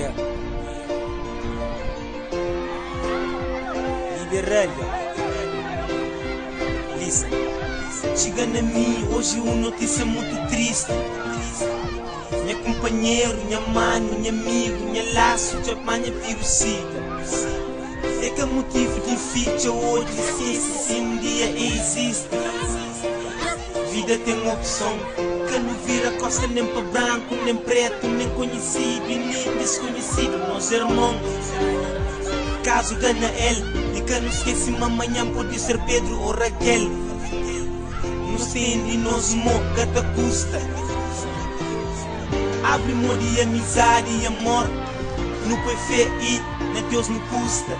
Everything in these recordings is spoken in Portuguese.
Yeah. Liberalha. Listen. Chega na mim hoje uma notícia muito triste. Minha companheiro, minha mano, minha amigo, minha laço, já manha virusida. É que motivo difícil hoje se um dia existe. Vida tem uma opção, que não vira costa nem para branco, nem preto, nem conhecido e nem desconhecido. Nós irmãos, caso ganha ele, e que não esquece amanhã pode ser Pedro ou Raquel. Nos tende e nos moca da custa. Abre mão de amizade e amor. No põe fé e na Deus não custa.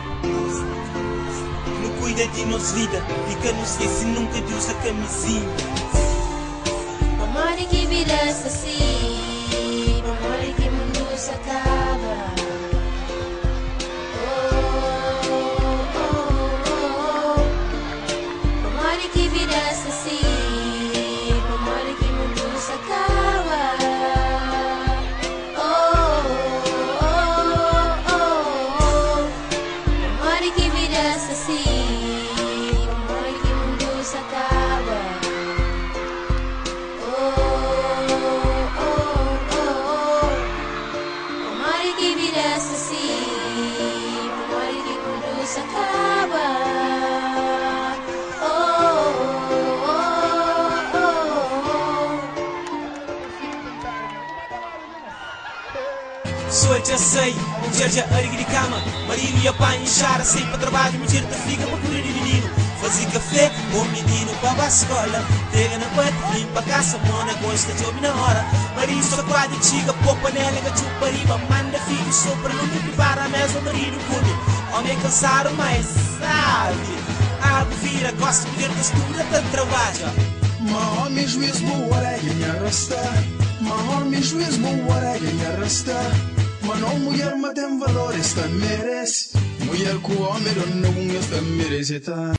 Não cuida de nossa vida e que não esquece nunca de usar camisinha. Amor que vida essa assim, amor que mundo se acaba. Amor que vida essa assim, amor que mundo se acaba. Amor que vida essa assim, amor que mundo se acaba. Amor que vida essa assim, amor que mundo se acaba. Sou já sei, já ergue de cama. Marido e a pai enxara, sem para trabalho, me tira da figa, uma cura de menino. Fazer café, bom menino, para a escola. Pega na quarta, limpa a casa, mona, gosta de homem na hora. Marido só quadra, chica, pô, panela, gachupa, riba. Manda filho, sopra, não me prepara a mesa, o marido come. Homem é cansado, mas sabe. Água vira, gosta de ver costura, tanto trabalha. Ma homem juiz boa, me arrasta. Ma homem juiz boa, me arrasta. Ma não mulher, mas tem valor, esta merece. Mulher com homem, não merece, tá?